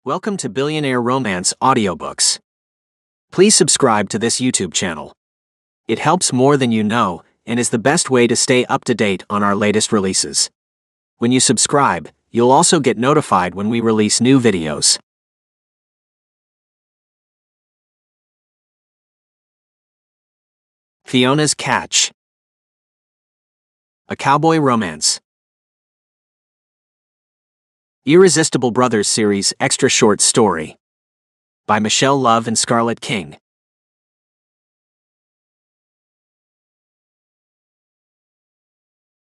Welcome to Billionaire Romance Audiobooks. Please subscribe to this YouTube channel. It helps more than you know and is the best way to stay up to date on our latest releases. When you subscribe, you'll also get notified when we release new videos. Fiona's Catch. A Cowboy Romance. Irresistible Brothers Series Extra Short Story. By Michelle Love and Scarlett King.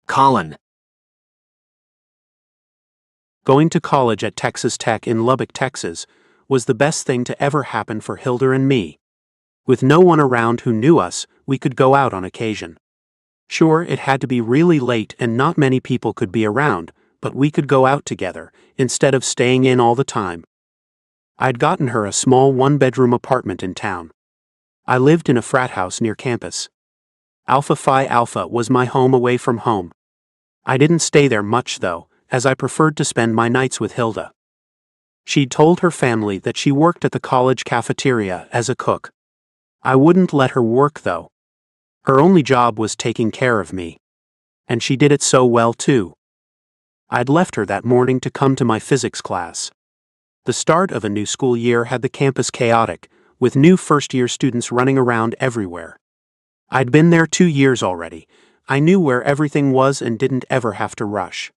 Colin. Going to college at Texas Tech in Lubbock, Texas, was the best thing to ever happen for Hilda and me. With no one around who knew us, we could go out on occasion. Sure, it had to be really late and not many people could be around, but we could go out together, instead of staying in all the time. I'd gotten her a small one-bedroom apartment in town. I lived in a frat house near campus. Alpha Phi Alpha was my home away from home. I didn't stay there much though, as I preferred to spend my nights with Hilda. She'd told her family that she worked at the college cafeteria as a cook. I wouldn't let her work though. Her only job was taking care of me. And she did it so well too. I'd left her that morning to come to my physics class. The start of a new school year had the campus chaotic, with new first-year students running around everywhere. I'd been there 2 years already. I knew where everything was and didn't ever have to rush.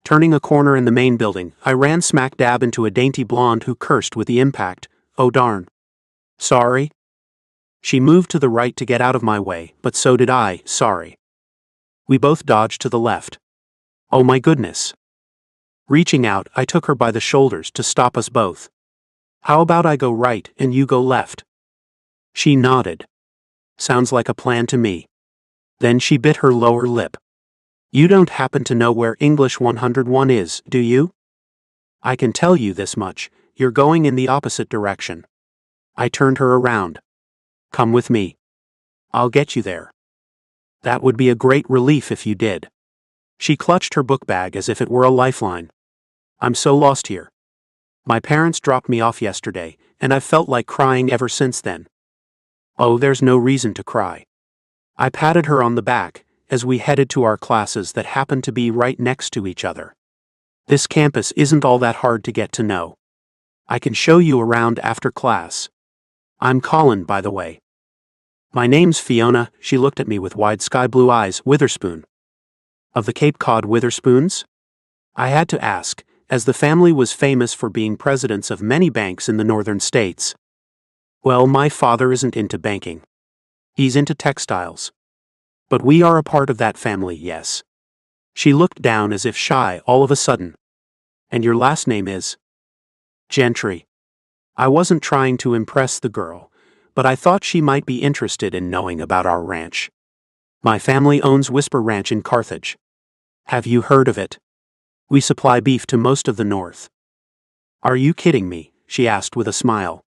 Turning a corner in the main building, I ran smack dab into a dainty blonde who cursed with the impact. "Oh darn. Sorry." She moved to the right to get out of my way, but so did I. "Sorry." We both dodged to the left. "Oh my goodness." Reaching out, I took her by the shoulders to stop us both. "How about I go right and you go left?" She nodded. "Sounds like a plan to me." Then she bit her lower lip. "You don't happen to know where English 101 is, do you?" "I can tell you this much, you're going in the opposite direction." I turned her around. "Come with me. I'll get you there." "That would be a great relief if you did." She clutched her book bag as if it were a lifeline. "I'm so lost here. My parents dropped me off yesterday, and I've felt like crying ever since then." "Oh, there's no reason to cry." I patted her on the back as we headed to our classes that happened to be right next to each other. "This campus isn't all that hard to get to know. I can show you around after class. I'm Colin, by the way." "My name's Fiona." She looked at me with wide sky blue eyes. "Witherspoon." "Of the Cape Cod Witherspoons?" I had to ask, as the family was famous for being presidents of many banks in the northern states. "Well, my father isn't into banking. He's into textiles. But we are a part of that family, yes." She looked down as if shy all of a sudden. "And your last name is?" "Gentry." I wasn't trying to impress the girl, but I thought she might be interested in knowing about our ranch. "My family owns Whisper Ranch in Carthage. Have you heard of it? We supply beef to most of the North." "Are you kidding me?" she asked with a smile.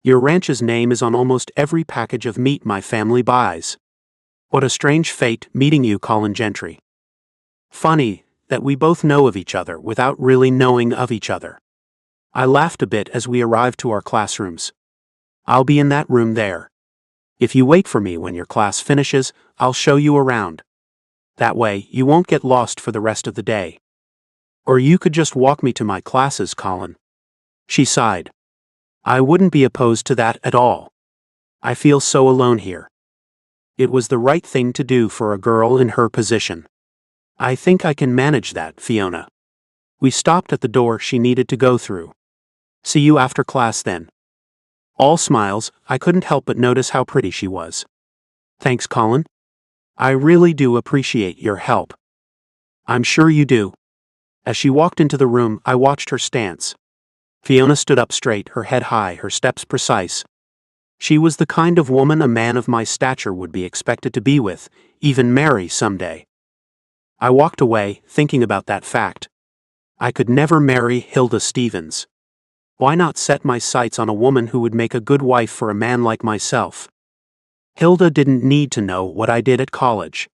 "Your ranch's name is on almost every package of meat my family buys. What a strange fate meeting you, Colin Gentry. Funny that we both know of each other without really knowing of each other." I laughed a bit as we arrived to our classrooms. "I'll be in that room there. If you wait for me when your class finishes, I'll show you around. That way, you won't get lost for the rest of the day. Or you could just walk me to my classes, Colin." She sighed. "I wouldn't be opposed to that at all. I feel so alone here." It was the right thing to do for a girl in her position. "I think I can manage that, Fiona." We stopped at the door she needed to go through. "See you after class then." All smiles, I couldn't help but notice how pretty she was. "Thanks, Colin. I really do appreciate your help." "I'm sure you do." As she walked into the room, I watched her stance. Fiona stood up straight, her head high, her steps precise. She was the kind of woman a man of my stature would be expected to be with, even marry someday. I walked away, thinking about that fact. I could never marry Hilda Stevens. Why not set my sights on a woman who would make a good wife for a man like myself? Hilda didn't need to know what I did at college.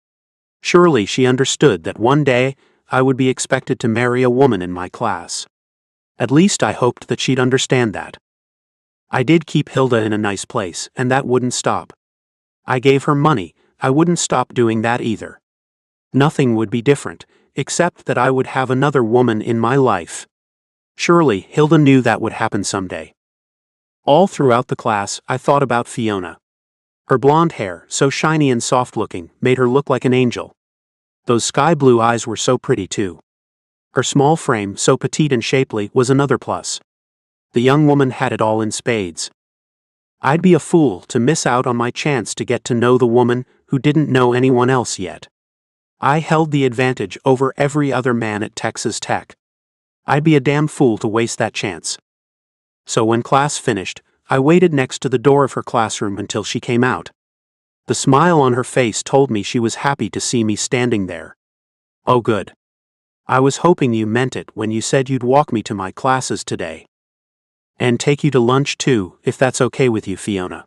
Surely she understood that one day I would be expected to marry a woman in my class. At least I hoped that she'd understand that. I did keep Hilda in a nice place, and that wouldn't stop. I gave her money, I wouldn't stop doing that either. Nothing would be different, except that I would have another woman in my life. Surely, Hilda knew that would happen someday. All throughout the class, I thought about Fiona. Her blonde hair, so shiny and soft-looking, made her look like an angel. Those sky-blue eyes were so pretty too. Her small frame, so petite and shapely, was another plus. The young woman had it all in spades. I'd be a fool to miss out on my chance to get to know the woman who didn't know anyone else yet. I held the advantage over every other man at Texas Tech. I'd be a damn fool to waste that chance. So when class finished, I waited next to the door of her classroom until she came out. The smile on her face told me she was happy to see me standing there. Oh good. I was hoping you meant it when you said you'd walk me to my classes today. And take you to lunch too, if that's okay with you, Fiona.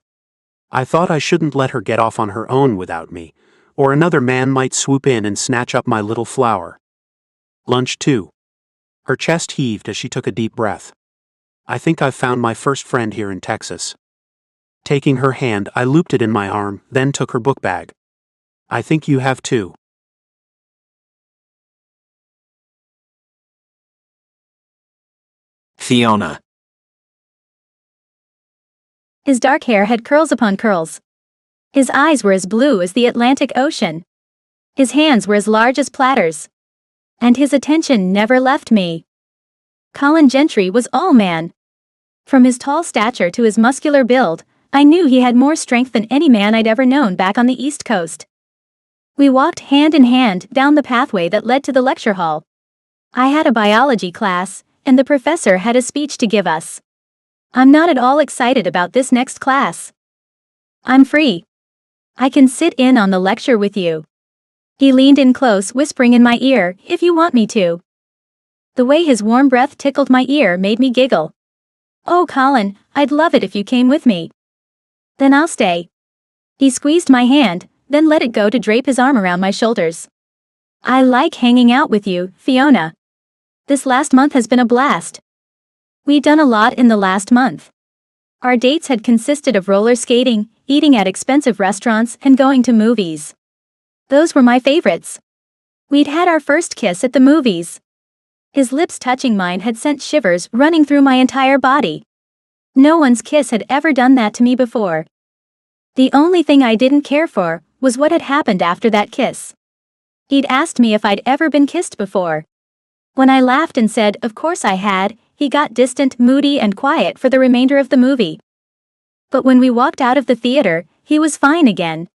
I thought I shouldn't let her get off on her own without me, or another man might swoop in and snatch up my little flower. Lunch too. Her chest heaved as she took a deep breath. I think I've found my first friend here in Texas. Taking her hand, I looped it in my arm, then took her book bag. I think you have too. Fiona. His dark hair had curls upon curls. His eyes were as blue as the Atlantic Ocean. His hands were as large as platters. And his attention never left me. Colin Gentry was all man. From his tall stature to his muscular build, I knew he had more strength than any man I'd ever known back on the East Coast. We walked hand in hand down the pathway that led to the lecture hall. I had a biology class, and the professor had a speech to give us. I'm not at all excited about this next class. I'm free. I can sit in on the lecture with you. He leaned in close, whispering in my ear, if you want me to. The way his warm breath tickled my ear made me giggle. Oh, Colin, I'd love it if you came with me. Then I'll stay. He squeezed my hand, then let it go to drape his arm around my shoulders. I like hanging out with you, Fiona. This last month has been a blast. We'd done a lot in the last month. Our dates had consisted of roller skating, eating at expensive restaurants, and going to movies. Those were my favorites. We'd had our first kiss at the movies. His lips touching mine had sent shivers running through my entire body. No one's kiss had ever done that to me before. The only thing I didn't care for was what had happened after that kiss. He'd asked me if I'd ever been kissed before. When I laughed and said, of course I had, he got distant, moody, and quiet for the remainder of the movie. But when we walked out of the theater, he was fine again.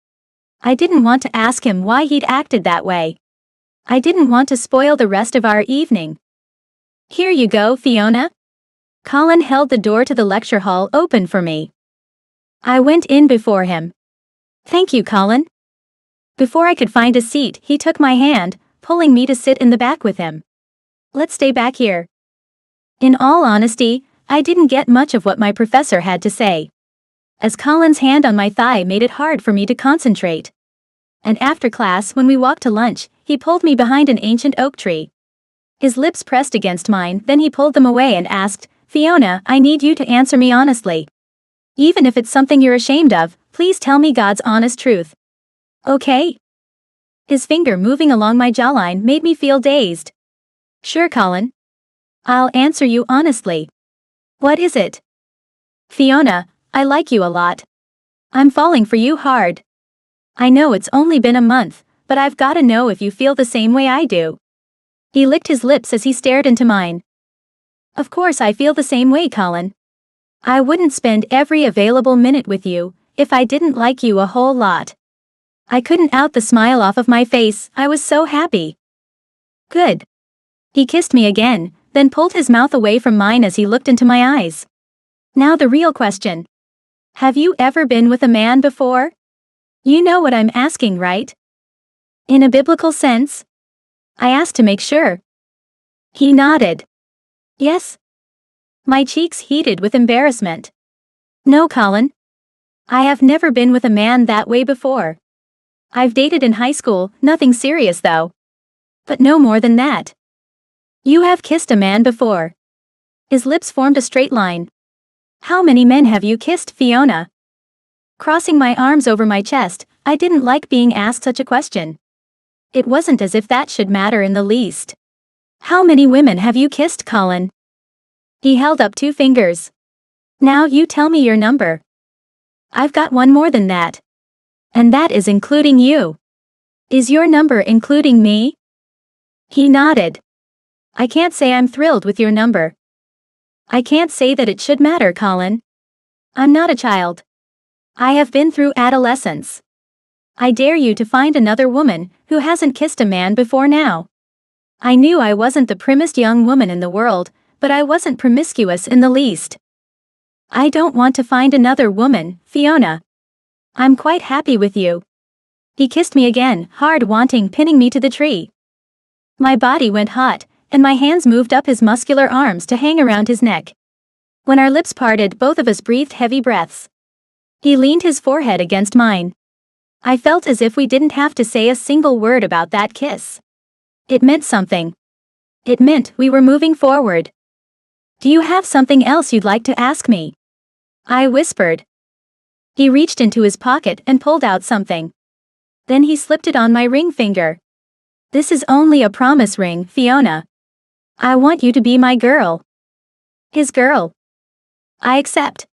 I didn't want to ask him why he'd acted that way. I didn't want to spoil the rest of our evening. Here you go, Fiona. Colin held the door to the lecture hall open for me. I went in before him. Thank you, Colin. Before I could find a seat, he took my hand, pulling me to sit in the back with him. Let's stay back here. In all honesty, I didn't get much of what my professor had to say, as Colin's hand on my thigh made it hard for me to concentrate. And after class, when we walked to lunch, he pulled me behind an ancient oak tree. His lips pressed against mine, then he pulled them away and asked, Fiona, I need you to answer me honestly. Even if it's something you're ashamed of, please tell me God's honest truth. Okay? His finger moving along my jawline made me feel dazed. Sure, Colin. I'll answer you honestly. What is it? Fiona, I like you a lot. I'm falling for you hard. I know it's only been a month, but I've got to know if you feel the same way I do. He licked his lips as he stared into mine. Of course I feel the same way, Colin. I wouldn't spend every available minute with you if I didn't like you a whole lot. I couldn't out the smile off of my face, I was so happy. Good. He kissed me again, then pulled his mouth away from mine as he looked into my eyes. Now the real question. Have you ever been with a man before? You know what I'm asking, right? In a biblical sense? I asked to make sure. He nodded. Yes. My cheeks heated with embarrassment. No, Colin. I have never been with a man that way before. I've dated in high school, nothing serious though. But no more than that. You have kissed a man before. His lips formed a straight line. How many men have you kissed, Fiona? Crossing my arms over my chest, I didn't like being asked such a question. It wasn't as if that should matter in the least. How many women have you kissed, Colin? He held up 2 fingers. Now you tell me your number. I've got one more than that. And that is including you. Is your number including me? He nodded. I can't say I'm thrilled with your number. I can't say that it should matter, Colin. I'm not a child. I have been through adolescence. I dare you to find another woman who hasn't kissed a man before now. I knew I wasn't the primmest young woman in the world, but I wasn't promiscuous in the least. I don't want to find another woman, Fiona. I'm quite happy with you. He kissed me again, hard wanting, pinning me to the tree. My body went hot, and my hands moved up his muscular arms to hang around his neck. When our lips parted, both of us breathed heavy breaths. He leaned his forehead against mine. I felt as if we didn't have to say a single word about that kiss. It meant something. It meant we were moving forward. Do you have something else you'd like to ask me? I whispered. He reached into his pocket and pulled out something. Then he slipped it on my ring finger. This is only a promise ring, Fiona. I want you to be my girl. His girl. I accept.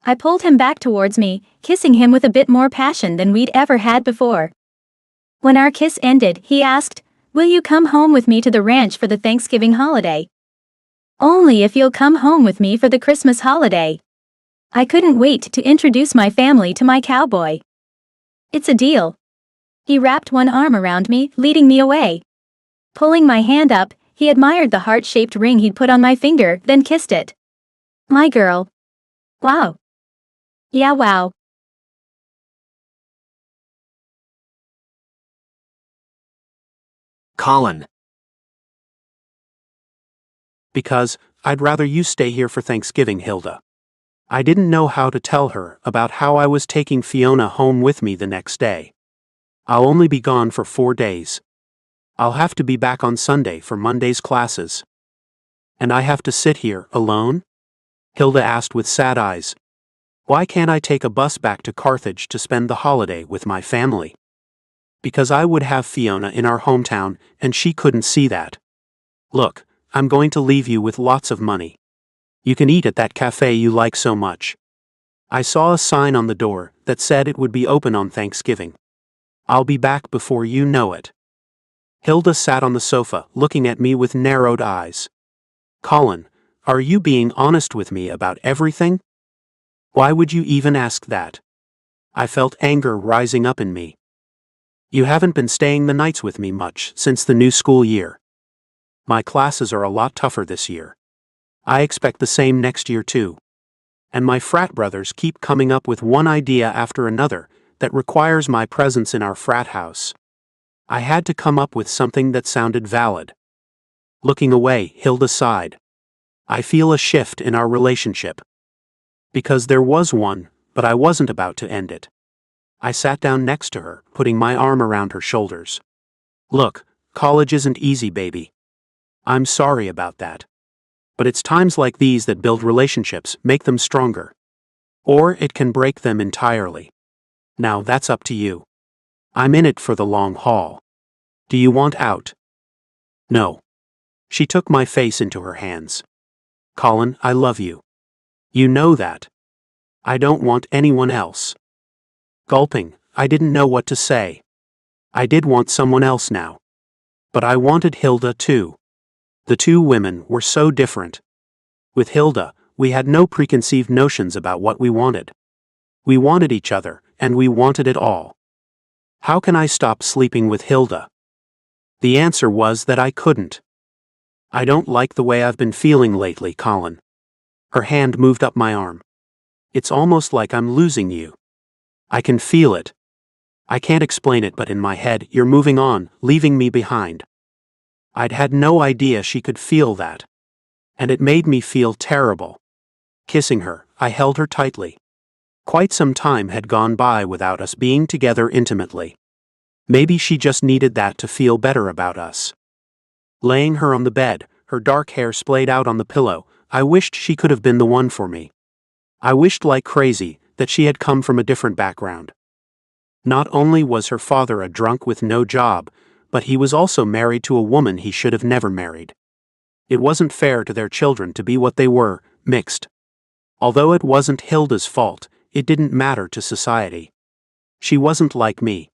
I pulled him back towards me, kissing him with a bit more passion than we'd ever had before. When our kiss ended, he asked, "Will you come home with me to the ranch for the Thanksgiving holiday?" Only if you'll come home with me for the Christmas holiday. I couldn't wait to introduce my family to my cowboy. It's a deal. He wrapped one arm around me, leading me away. Pulling my hand up, he admired the heart-shaped ring he'd put on my finger, then kissed it. My girl. Wow. Yeah, wow. Colin. Because I'd rather you stay here for Thanksgiving, Hilda. I didn't know how to tell her about how I was taking Fiona home with me the next day. I'll only be gone for 4 days. I'll have to be back on Sunday for Monday's classes. And I have to sit here alone? Hilda asked with sad eyes. Why can't I take a bus back to Carthage to spend the holiday with my family? Because I would have Fiona in our hometown, and she couldn't see that. Look, I'm going to leave you with lots of money. You can eat at that cafe you like so much. I saw a sign on the door that said it would be open on Thanksgiving. I'll be back before you know it. Hilda sat on the sofa, looking at me with narrowed eyes. Colin, are you being honest with me about everything? Why would you even ask that? I felt anger rising up in me. You haven't been staying the nights with me much since the new school year. My classes are a lot tougher this year. I expect the same next year too. And my frat brothers keep coming up with one idea after another that requires my presence in our frat house. I had to come up with something that sounded valid. Looking away, Hilda sighed. I feel a shift in our relationship. Because there was one, but I wasn't about to end it. I sat down next to her, putting my arm around her shoulders. Look, college isn't easy, baby. I'm sorry about that. But it's times like these that build relationships, make them stronger. Or it can break them entirely. Now that's up to you. I'm in it for the long haul. Do you want out? No. She took my face into her hands. Colin, I love you. You know that. I don't want anyone else. Gulping, I didn't know what to say. I did want someone else now. But I wanted Hilda too. The two women were so different. With Hilda, we had no preconceived notions about what we wanted. We wanted each other, and we wanted it all. How can I stop sleeping with Hilda? The answer was that I couldn't. I don't like the way I've been feeling lately, Colin. Her hand moved up my arm. It's almost like I'm losing you. I can feel it. I can't explain it, but in my head, you're moving on, leaving me behind. I'd had no idea she could feel that. And it made me feel terrible. Kissing her, I held her tightly. Quite some time had gone by without us being together intimately. Maybe she just needed that to feel better about us. Laying her on the bed, her dark hair splayed out on the pillow, I wished she could have been the one for me. I wished like crazy that she had come from a different background. Not only was her father a drunk with no job, but he was also married to a woman he should have never married. It wasn't fair to their children to be what they were, mixed. Although it wasn't Hilda's fault, it didn't matter to society. She wasn't like me.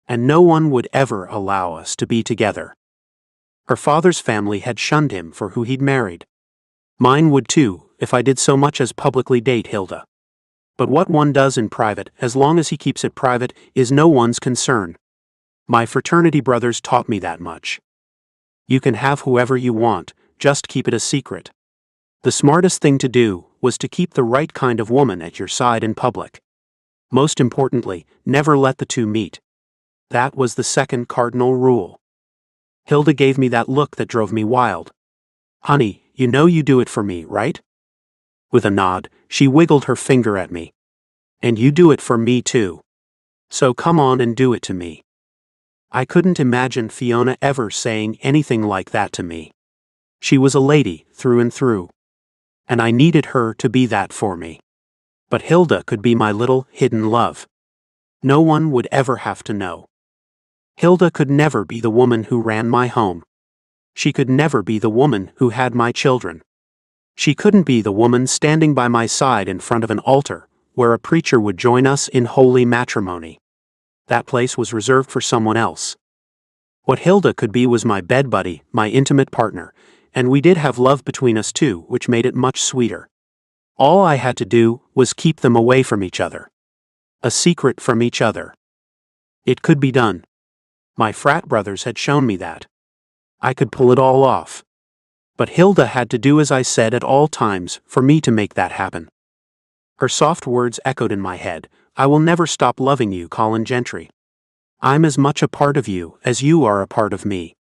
And no one would ever allow us to be together. Her father's family had shunned him for who he'd married. Mine would too, if I did so much as publicly date Hilda. But what one does in private, as long as he keeps it private, is no one's concern. My fraternity brothers taught me that much. You can have whoever you want, just keep it a secret. The smartest thing to do was to keep the right kind of woman at your side in public. Most importantly, never let the two meet. That was the second cardinal rule. Hilda gave me that look that drove me wild. Honey, you know you do it for me, right? With a nod, she wiggled her finger at me. And you do it for me too. So come on and do it to me. I couldn't imagine Fiona ever saying anything like that to me. She was a lady, through and through. And I needed her to be that for me. But Hilda could be my little, hidden love. No one would ever have to know. Hilda could never be the woman who ran my home. She could never be the woman who had my children. She couldn't be the woman standing by my side in front of an altar, where a preacher would join us in holy matrimony. That place was reserved for someone else. What Hilda could be was my bed buddy, my intimate partner, and we did have love between us too, which made it much sweeter. All I had to do was keep them away from each other. A secret from each other. It could be done. My frat brothers had shown me that. I could pull it all off. But Hilda had to do as I said at all times for me to make that happen. Her soft words echoed in my head. I will never stop loving you, Colin Gentry. I'm as much a part of you as you are a part of me.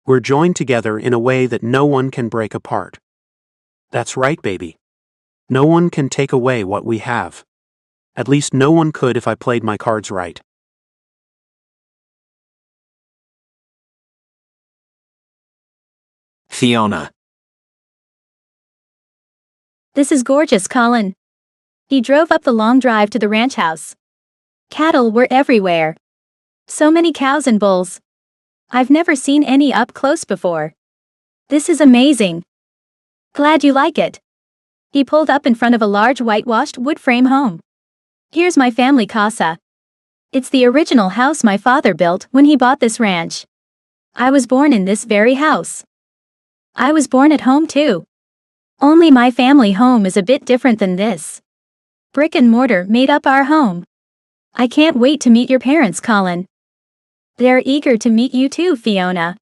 We're joined together in a way that no one can break apart. That's right, baby. No one can take away what we have. At least no one could if I played my cards right. Fiona. This is gorgeous, Colin. He drove up the long drive to the ranch house. Cattle were everywhere. So many cows and bulls. I've never seen any up close before. This is amazing. Glad you like it. He pulled up in front of a large whitewashed wood frame home. Here's my family casa. It's the original house my father built when he bought this ranch. I was born in this very house. I was born at home too. Only my family home is a bit different than this. Brick and mortar made up our home. I can't wait to meet your parents, Colin. They're eager to meet you too, Fiona.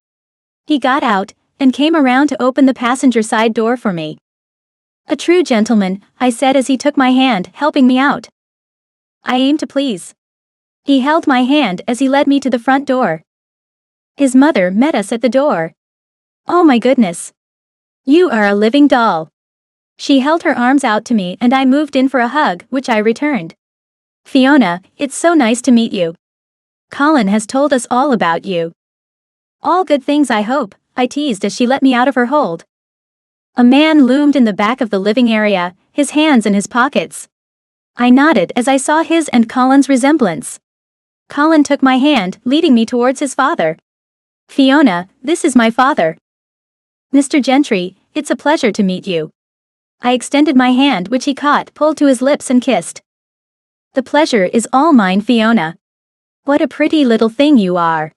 He got out and came around to open the passenger side door for me. A true gentleman, I said as he took my hand, helping me out. I aim to please. He held my hand as he led me to the front door. His mother met us at the door. Oh my goodness. You are a living doll. She held her arms out to me and I moved in for a hug, which I returned. Fiona, it's so nice to meet you. Colin has told us all about you. All good things, I hope, I teased as she let me out of her hold. A man loomed in the back of the living area, his hands in his pockets. I nodded as I saw his and Colin's resemblance. Colin took my hand, leading me towards his father. Fiona, this is my father. Mr. Gentry, it's a pleasure to meet you. I extended my hand, which he caught, pulled to his lips and kissed. The pleasure is all mine, Fiona. What a pretty little thing you are.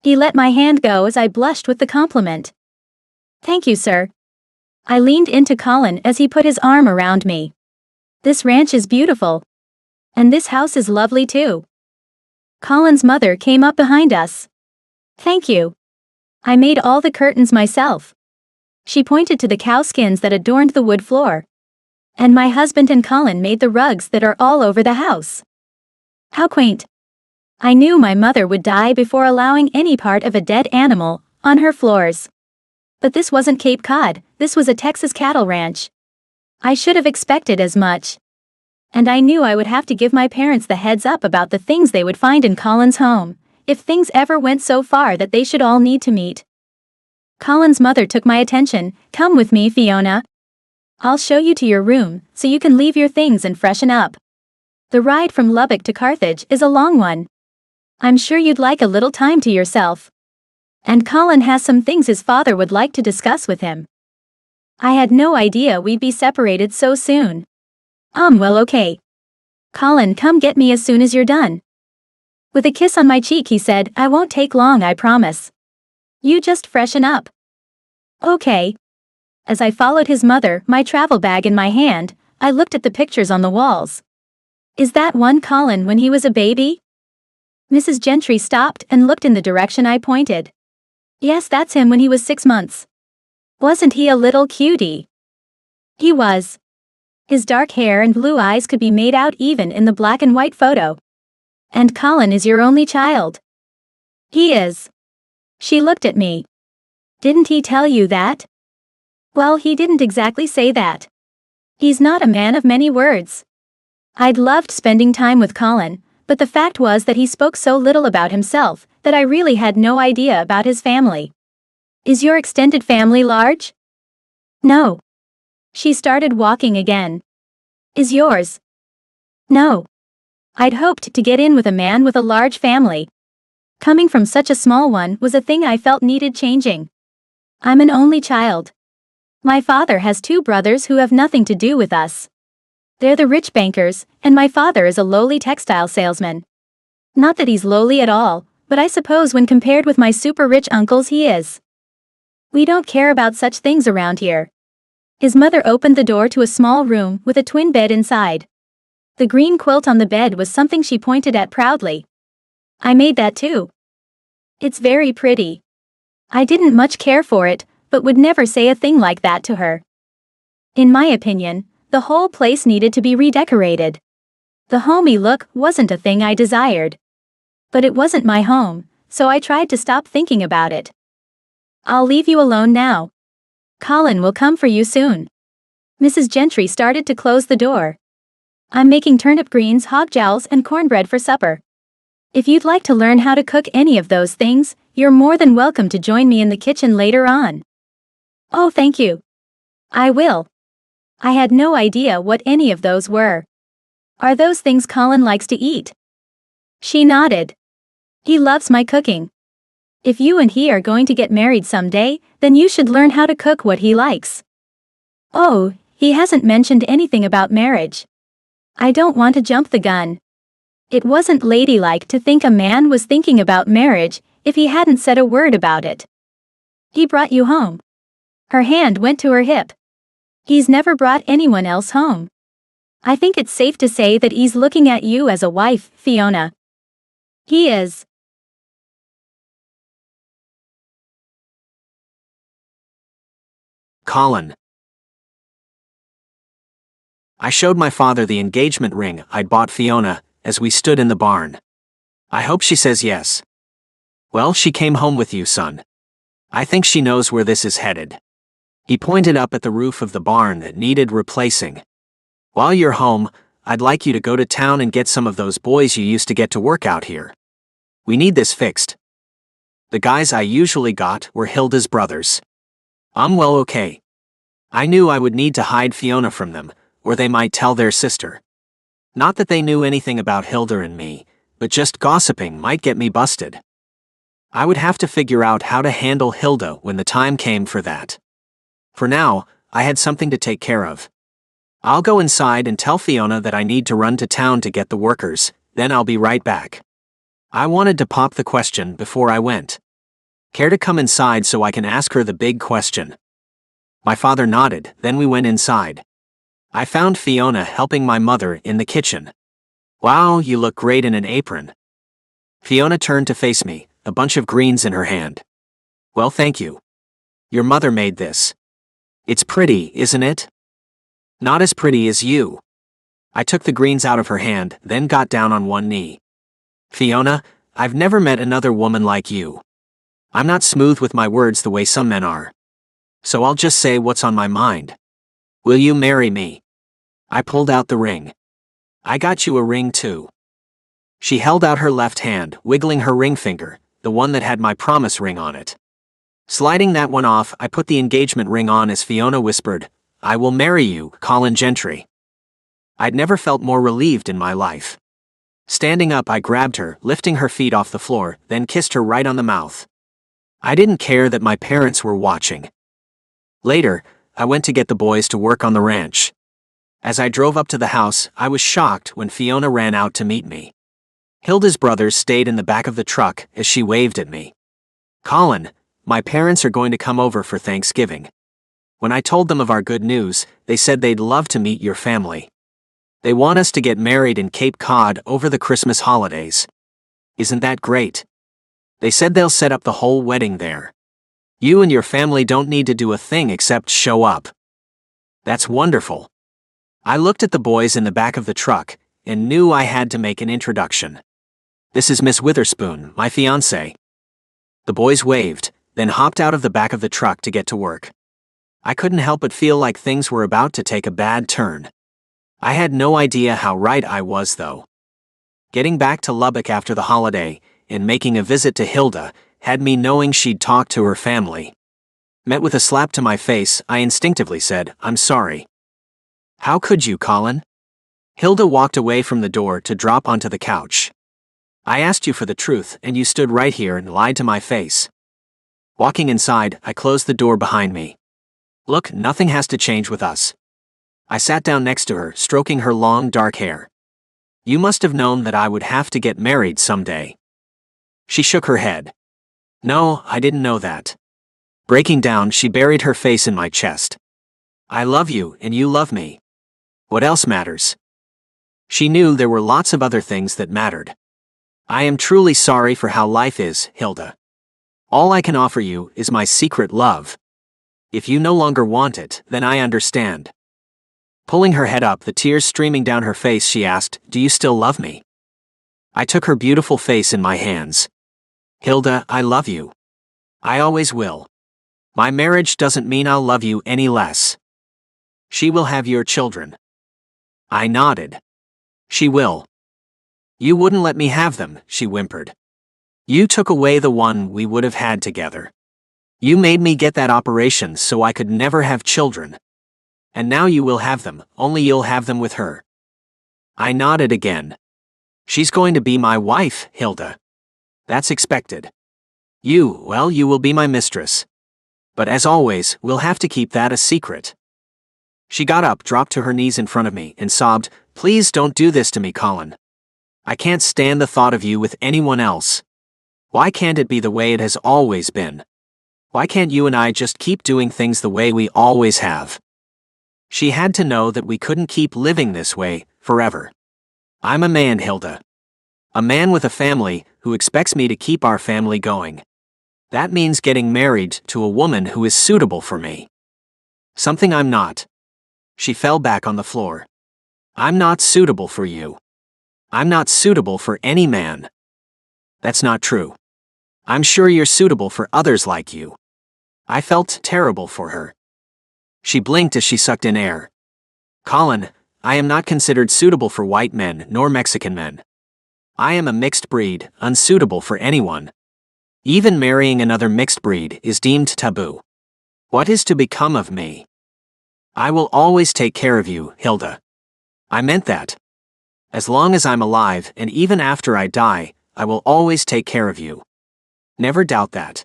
He let my hand go as I blushed with the compliment. Thank you, sir. I leaned into Colin as he put his arm around me. This ranch is beautiful. And this house is lovely too. Colin's mother came up behind us. Thank you. I made all the curtains myself. She pointed to the cow skins that adorned the wood floor. And my husband and Colin made the rugs that are all over the house. How quaint. I knew my mother would die before allowing any part of a dead animal on her floors. But this wasn't Cape Cod, this was a Texas cattle ranch. I should have expected as much. And I knew I would have to give my parents the heads up about the things they would find in Colin's home, if things ever went so far that they should all need to meet. Colin's mother took my attention. Come with me, Fiona. I'll show you to your room, so you can leave your things and freshen up. The ride from Lubbock to Carthage is a long one. I'm sure you'd like a little time to yourself. And Colin has some things his father would like to discuss with him. I had no idea we'd be separated so soon. Well, okay. Colin, come get me as soon as you're done. With a kiss on my cheek, he said, I won't take long, I promise. You just freshen up. Okay. As I followed his mother, my travel bag in my hand, I looked at the pictures on the walls. Is that one Colin when he was a baby? Mrs. Gentry stopped and looked in the direction I pointed. Yes, that's him when he was 6 months. Wasn't he a little cutie? He was. His dark hair and blue eyes could be made out even in the black and white photo. And Colin is your only child? He is. She looked at me. Didn't he tell you that? Well, he didn't exactly say that. He's not a man of many words. I'd loved spending time with Colin, but the fact was that he spoke so little about himself that I really had no idea about his family. Is your extended family large? No. She started walking again. Is yours? No. I'd hoped to get in with a man with a large family. Coming from such a small one was a thing I felt needed changing. I'm an only child. My father has 2 brothers who have nothing to do with us. They're the rich bankers, and my father is a lowly textile salesman. Not that he's lowly at all, but I suppose when compared with my super-rich uncles he is. We don't care about such things around here. His mother opened the door to a small room with a twin bed inside. The green quilt on the bed was something she pointed at proudly. I made that too. It's very pretty. I didn't much care for it, but would never say a thing like that to her. In my opinion, the whole place needed to be redecorated. The homey look wasn't a thing I desired. But it wasn't my home, so I tried to stop thinking about it. I'll leave you alone now. Colin will come for you soon. Mrs. Gentry started to close the door. I'm making turnip greens, hog jowls, and cornbread for supper. If you'd like to learn how to cook any of those things, you're more than welcome to join me in the kitchen later on. Oh, thank you. I will. I had no idea what any of those were. Are those things Colin likes to eat? She nodded. He loves my cooking. If you and he are going to get married someday, then you should learn how to cook what he likes. Oh, he hasn't mentioned anything about marriage. I don't want to jump the gun. It wasn't ladylike to think a man was thinking about marriage if he hadn't said a word about it. He brought you home. Her hand went to her hip. He's never brought anyone else home. I think it's safe to say that he's looking at you as a wife, Fiona. He is. Colin. I showed my father the engagement ring I'd bought Fiona as we stood in the barn. I hope she says yes. Well, she came home with you, son. I think she knows where this is headed. He pointed up at the roof of the barn that needed replacing. While you're home, I'd like you to go to town and get some of those boys you used to get to work out here. We need this fixed. The guys I usually got were Hilda's brothers. Well, okay. I knew I would need to hide Fiona from them, or they might tell their sister. Not that they knew anything about Hilda and me, but just gossiping might get me busted. I would have to figure out how to handle Hilda when the time came for that. For now, I had something to take care of. I'll go inside and tell Fiona that I need to run to town to get the workers, then I'll be right back. I wanted to pop the question before I went. Care to come inside so I can ask her the big question? My father nodded, then we went inside. I found Fiona helping my mother in the kitchen. Wow, you look great in an apron. Fiona turned to face me, a bunch of greens in her hand. Well, thank you. Your mother made this. It's pretty, isn't it? Not as pretty as you. I took the greens out of her hand, then got down on one knee. Fiona, I've never met another woman like you. I'm not smooth with my words the way some men are. So I'll just say what's on my mind. Will you marry me? I pulled out the ring. I got you a ring too. She held out her left hand, wiggling her ring finger, the one that had my promise ring on it. Sliding that one off, I put the engagement ring on as Fiona whispered, I will marry you, Colin Gentry." I'd never felt more relieved in my life. Standing up, I grabbed her, lifting her feet off the floor, then kissed her right on the mouth. I didn't care that my parents were watching. Later, I went to get the boys to work on the ranch. As I drove up to the house, I was shocked when Fiona ran out to meet me. Hilda's brothers stayed in the back of the truck as she waved at me. "Colin, my parents are going to come over for Thanksgiving. When I told them of our good news, they said they'd love to meet your family. They want us to get married in Cape Cod over the Christmas holidays. Isn't that great? They said they'll set up the whole wedding there. You and your family don't need to do a thing except show up." "That's wonderful." I looked at the boys in the back of the truck and knew I had to make an introduction. "This is Miss Witherspoon, my fiancée." The boys waved, then hopped out of the back of the truck to get to work. I couldn't help but feel like things were about to take a bad turn. I had no idea how right I was, though. Getting back to Lubbock after the holiday and making a visit to Hilda had me knowing she'd talked to her family. Met with a slap to my face, I instinctively said, "I'm sorry." "How could you, Colin?" Hilda walked away from the door to drop onto the couch. "I asked you for the truth, and you stood right here and lied to my face." Walking inside, I closed the door behind me. "Look, nothing has to change with us." I sat down next to her, stroking her long, dark hair. "You must have known that I would have to get married someday." She shook her head. "No, I didn't know that." Breaking down, she buried her face in my chest. "I love you, and you love me. What else matters?" She knew there were lots of other things that mattered. "I am truly sorry for how life is, Hilda. All I can offer you is my secret love. If you no longer want it, then I understand." Pulling her head up, the tears streaming down her face, she asked, "Do you still love me?" I took her beautiful face in my hands. "Hilda, I love you. I always will. My marriage doesn't mean I'll love you any less. She will have your children." I nodded. "She will." "You wouldn't let me have them," she whimpered. "You took away the one we would have had together. You made me get that operation so I could never have children. And now you will have them, only you'll have them with her." I nodded again. "She's going to be my wife, Hilda. That's expected. You will be my mistress. But as always, we'll have to keep that a secret." She got up, dropped to her knees in front of me, and sobbed, "Please don't do this to me, Colin. I can't stand the thought of you with anyone else. Why can't it be the way it has always been? Why can't you and I just keep doing things the way we always have?" She had to know that we couldn't keep living this way forever. I'm a man, Hilda. A man with a family who expects me to keep our family going. That means getting married to a woman who is suitable for me. Something I'm not. She fell back on the floor. I'm not suitable for you. I'm not suitable for any man. That's not true. I'm sure you're suitable for others like you. I felt terrible for her. She blinked as she sucked in air. Colin, I am not considered suitable for white men nor Mexican men. I am a mixed breed, unsuitable for anyone. Even marrying another mixed breed is deemed taboo. What is to become of me? I will always take care of you, Hilda. I meant that. As long as I'm alive and even after I die, I will always take care of you. Never doubt that.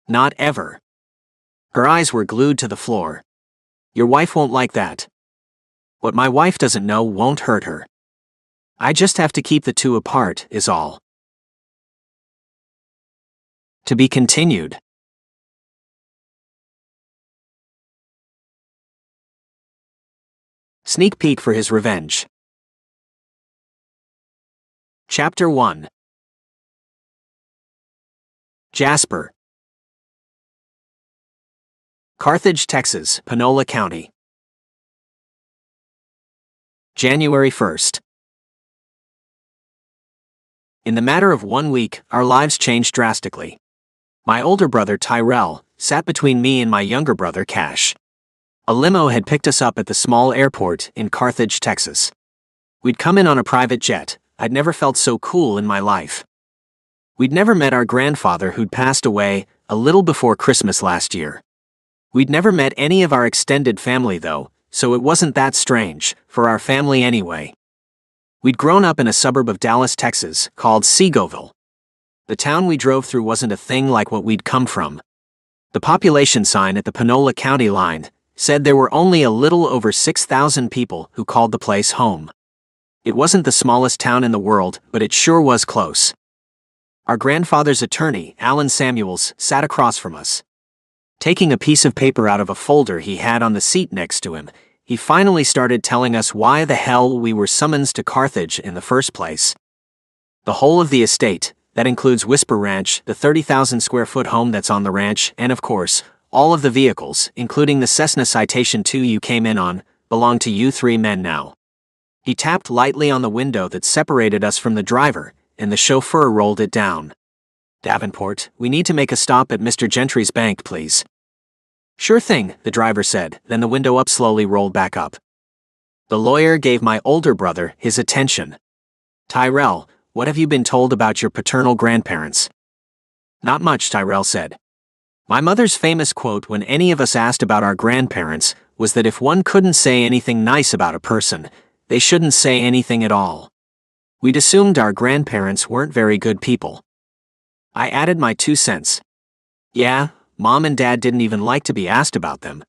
Not ever. Her eyes were glued to the floor. Your wife won't like that. What my wife doesn't know won't hurt her. I just have to keep the two apart, is all. To be continued. Sneak peek for his revenge. Chapter 1. Jasper. Carthage, Texas, Panola County. January 1st. In the matter of 1 week, our lives changed drastically. My older brother Tyrell sat between me and my younger brother Cash. A limo had picked us up at the small airport in Carthage, Texas. We'd come in on a private jet. I'd never felt so cool in my life. We'd never met our grandfather who'd passed away a little before Christmas last year. We'd never met any of our extended family though, so it wasn't that strange, for our family anyway. We'd grown up in a suburb of Dallas, Texas, called Seagoville. The town we drove through wasn't a thing like what we'd come from. The population sign at the Panola County line said there were only a little over 6,000 people who called the place home. It wasn't the smallest town in the world, but it sure was close. Our grandfather's attorney, Alan Samuels, sat across from us. Taking a piece of paper out of a folder he had on the seat next to him, he finally started telling us why the hell we were summoned to Carthage in the first place. The whole of the estate, that includes Whisper Ranch, the 30,000 square foot home that's on the ranch, and of course, all of the vehicles, including the Cessna Citation II you came in on, belong to you three men now. He tapped lightly on the window that separated us from the driver, and the chauffeur rolled it down. Davenport, we need to make a stop at Mr. Gentry's bank, please. Sure thing, the driver said, then the window up slowly rolled back up. The lawyer gave my older brother his attention. Tyrell, what have you been told about your paternal grandparents? Not much, Tyrell said. My mother's famous quote when any of us asked about our grandparents was that if one couldn't say anything nice about a person, they shouldn't say anything at all. We'd assumed our grandparents weren't very good people. I added my 2 cents. Yeah, Mom and Dad didn't even like to be asked about them.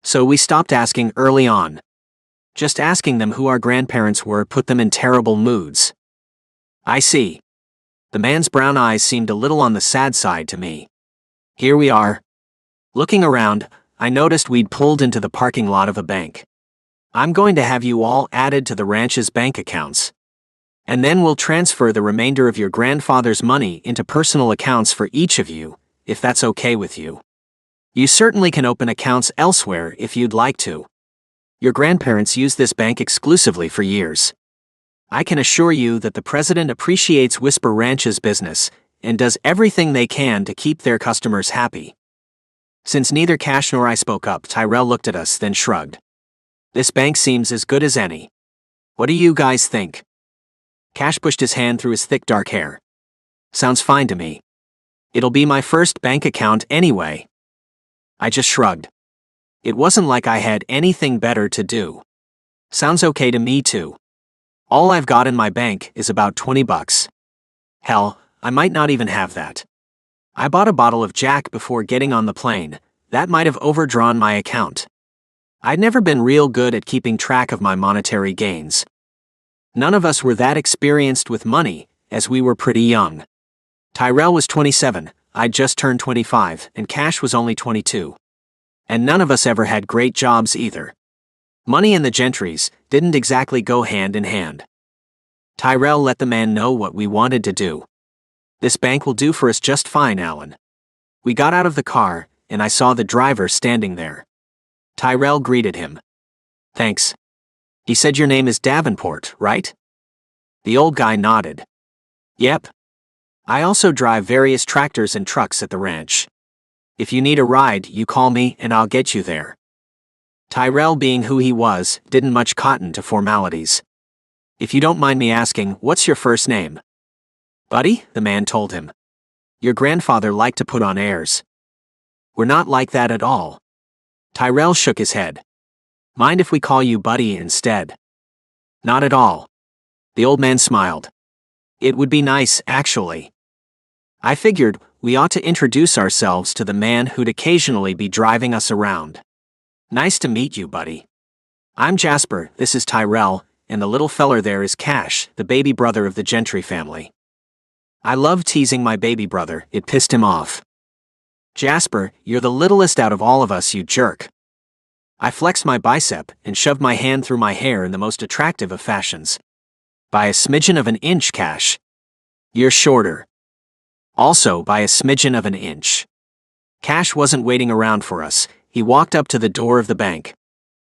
So we stopped asking early on. Just asking them who our grandparents were put them in terrible moods. I see. The man's brown eyes seemed a little on the sad side to me. Here we are. Looking around, I noticed we'd pulled into the parking lot of a bank. I'm going to have you all added to the ranch's bank accounts. And then we'll transfer the remainder of your grandfather's money into personal accounts for each of you, if that's okay with you. You certainly can open accounts elsewhere if you'd like to. Your grandparents used this bank exclusively for years. I can assure you that the president appreciates Whisper Ranch's business and does everything they can to keep their customers happy. Since neither Cash nor I spoke up, Tyrell looked at us, then shrugged. This bank seems as good as any. What do you guys think? Cash pushed his hand through his thick dark hair. Sounds fine to me. It'll be my first bank account anyway. I just shrugged. It wasn't like I had anything better to do. Sounds okay to me too. All I've got in my bank is about $20. Hell, I might not even have that. I bought a bottle of Jack before getting on the plane. That might have overdrawn my account. I'd never been real good at keeping track of my monetary gains. None of us were that experienced with money, as we were pretty young. Tyrell was 27, I'd just turned 25, and Cash was only 22. And none of us ever had great jobs either. Money and the Gentrys didn't exactly go hand in hand. Tyrell let the man know what we wanted to do. This bank will do for us just fine, Alan. We got out of the car, and I saw the driver standing there. Tyrell greeted him. Thanks. He said your name is Davenport, right? The old guy nodded. Yep. I also drive various tractors and trucks at the ranch. If you need a ride, you call me and I'll get you there. Tyrell, being who he was, didn't much cotton to formalities. If you don't mind me asking, what's your first name? Buddy, the man told him. Your grandfather liked to put on airs. We're not like that at all. Tyrell shook his head. Mind if we call you Buddy instead? Not at all. The old man smiled. It would be nice, actually. I figured we ought to introduce ourselves to the man who'd occasionally be driving us around. Nice to meet you, Buddy. I'm Jasper, this is Tyrell, and the little feller there is Cash, the baby brother of the Gentry family. I love teasing my baby brother, it pissed him off. Jasper, you're the littlest out of all of us, you jerk. I flexed my bicep and shoved my hand through my hair in the most attractive of fashions. By a smidgen of an inch, Cash. You're shorter. Also by a smidgen of an inch. Cash wasn't waiting around for us, he walked up to the door of the bank.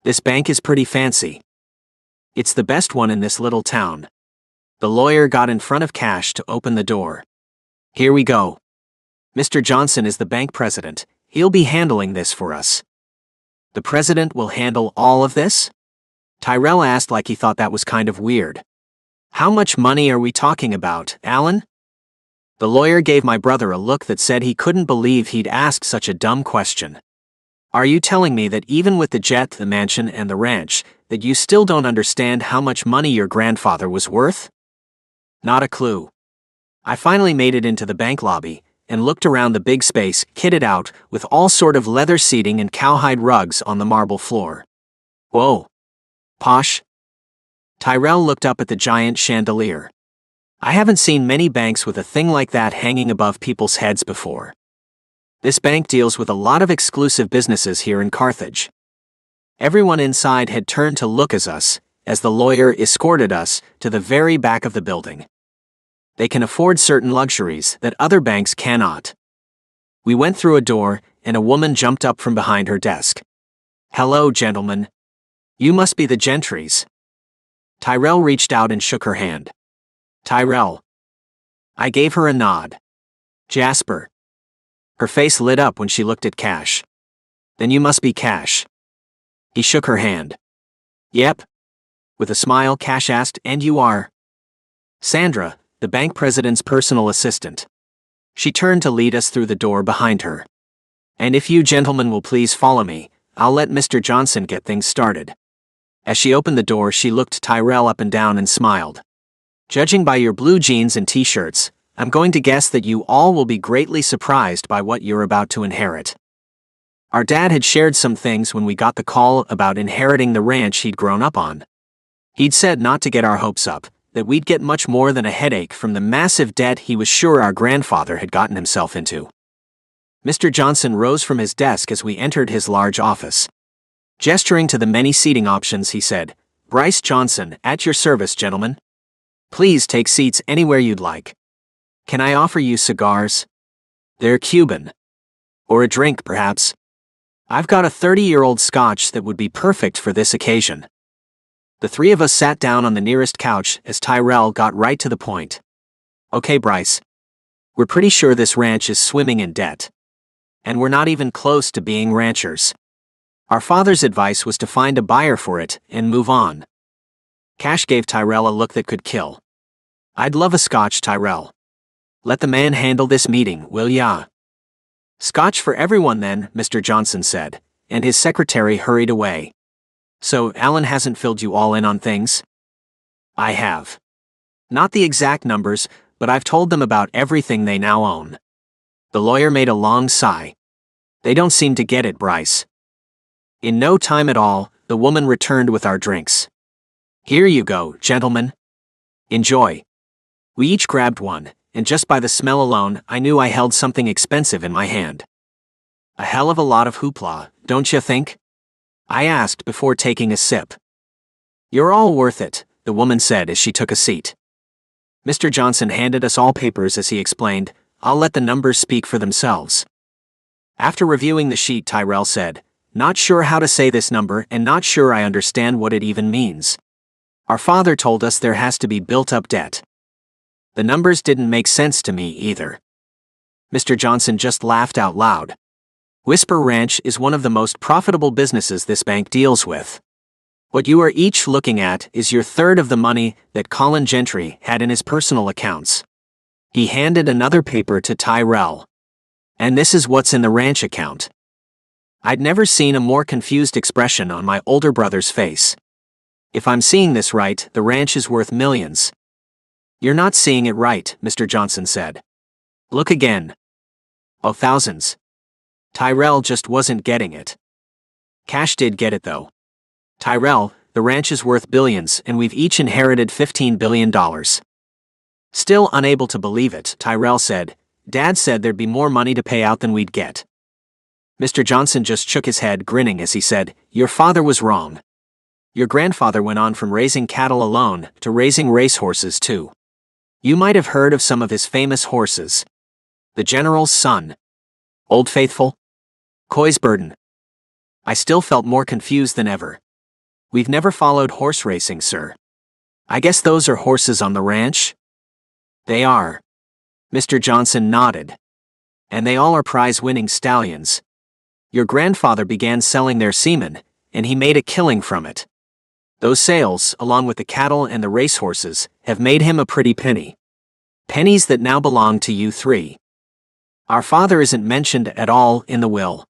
This bank is pretty fancy. It's the best one in this little town. The lawyer got in front of Cash to open the door. Here we go. Mr. Johnson is the bank president. He'll be handling this for us. The president will handle all of this? Tyrell asked like he thought that was kind of weird. How much money are we talking about, Alan? The lawyer gave my brother a look that said he couldn't believe he'd asked such a dumb question. Are you telling me that even with the jet, the mansion, and the ranch, that you still don't understand how much money your grandfather was worth? Not a clue. I finally made it into the bank lobby and looked around the big space, kitted out with all sort of leather seating and cowhide rugs on the marble floor. Whoa. Posh? Tyrell looked up at the giant chandelier. I haven't seen many banks with a thing like that hanging above people's heads before. This bank deals with a lot of exclusive businesses here in Carthage. Everyone inside had turned to look at us, as the lawyer escorted us to the very back of the building. They can afford certain luxuries that other banks cannot. We went through a door, and a woman jumped up from behind her desk. Hello, gentlemen. You must be the Gentrys. Tyrell reached out and shook her hand. Tyrell. I gave her a nod. Jasper. Her face lit up when she looked at Cash. Then you must be Cash. He shook her hand. Yep. With a smile, Cash asked, and you are? Sandra, the bank president's personal assistant. She turned to lead us through the door behind her. And if you gentlemen will please follow me, I'll let Mr. Johnson get things started. As she opened the door, she looked Tyrell up and down and smiled. Judging by your blue jeans and t-shirts, I'm going to guess that you all will be greatly surprised by what you're about to inherit. Our dad had shared some things when we got the call about inheriting the ranch he'd grown up on. He'd said not to get our hopes up, that we'd get much more than a headache from the massive debt he was sure our grandfather had gotten himself into. Mr. Johnson rose from his desk as we entered his large office. Gesturing to the many seating options, he said, Bryce Johnson, at your service, gentlemen. Please take seats anywhere you'd like. Can I offer you cigars? They're Cuban. Or a drink, perhaps. I've got a 30-year-old scotch that would be perfect for this occasion. The three of us sat down on the nearest couch as Tyrell got right to the point. Okay, Bryce. We're pretty sure this ranch is swimming in debt. And we're not even close to being ranchers. Our father's advice was to find a buyer for it and move on. Cash gave Tyrell a look that could kill. I'd love a scotch, Tyrell. Let the man handle this meeting, will ya? Scotch for everyone then, Mr. Johnson said, and his secretary hurried away. So, Alan hasn't filled you all in on things? I have. Not the exact numbers, but I've told them about everything they now own. The lawyer made a long sigh. They don't seem to get it, Bryce. In no time at all, the woman returned with our drinks. Here you go, gentlemen. Enjoy. We each grabbed one, and just by the smell alone, I knew I held something expensive in my hand. A hell of a lot of hoopla, don't you think? I asked before taking a sip. You're all worth it, the woman said as she took a seat. Mr. Johnson handed us all papers as he explained, I'll let the numbers speak for themselves. After reviewing the sheet, Tyrell said, Not sure how to say this number and not sure I understand what it even means. Our father told us there has to be built-up debt. The numbers didn't make sense to me either. Mr. Johnson just laughed out loud. Whisper Ranch is one of the most profitable businesses this bank deals with. What you are each looking at is your third of the money that Colin Gentry had in his personal accounts. He handed another paper to Tyrell. And this is what's in the ranch account. I'd never seen a more confused expression on my older brother's face. If I'm seeing this right, the ranch is worth millions. You're not seeing it right, Mr. Johnson said. Look again. Oh, thousands. Tyrell just wasn't getting it. Cash did get it though. Tyrell, the ranch is worth billions and we've each inherited $15 billion. Still unable to believe it, Tyrell said, Dad said there'd be more money to pay out than we'd get. Mr. Johnson just shook his head, grinning as he said, Your father was wrong. Your grandfather went on from raising cattle alone to raising racehorses too. You might have heard of some of his famous horses. The General's Son. Old Faithful. Coy's Burden. I still felt more confused than ever. We've never followed horse racing, sir. I guess those are horses on the ranch? They are. Mr. Johnson nodded. And they all are prize-winning stallions. Your grandfather began selling their semen, and he made a killing from it. Those sales, along with the cattle and the racehorses, have made him a pretty penny. Pennies that now belong to you three. Our father isn't mentioned at all in the will.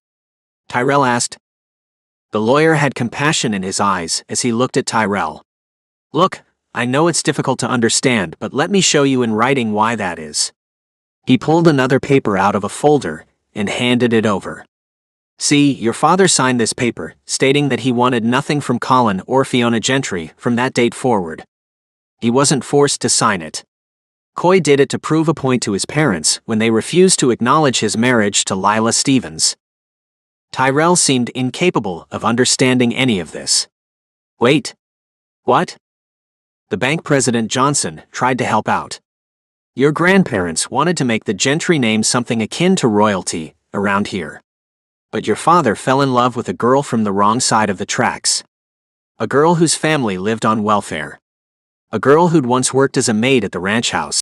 Tyrell asked. The lawyer had compassion in his eyes as he looked at Tyrell. Look, I know it's difficult to understand, but let me show you in writing why that is. He pulled another paper out of a folder and handed it over. See, your father signed this paper, stating that he wanted nothing from Colin or Fiona Gentry from that date forward. He wasn't forced to sign it. Coy did it to prove a point to his parents when they refused to acknowledge his marriage to Lila Stevens. Tyrell seemed incapable of understanding any of this. Wait. What? The bank president Johnson tried to help out. Your grandparents wanted to make the Gentry name something akin to royalty around here. But your father fell in love with a girl from the wrong side of the tracks. A girl whose family lived on welfare. A girl who'd once worked as a maid at the ranch house.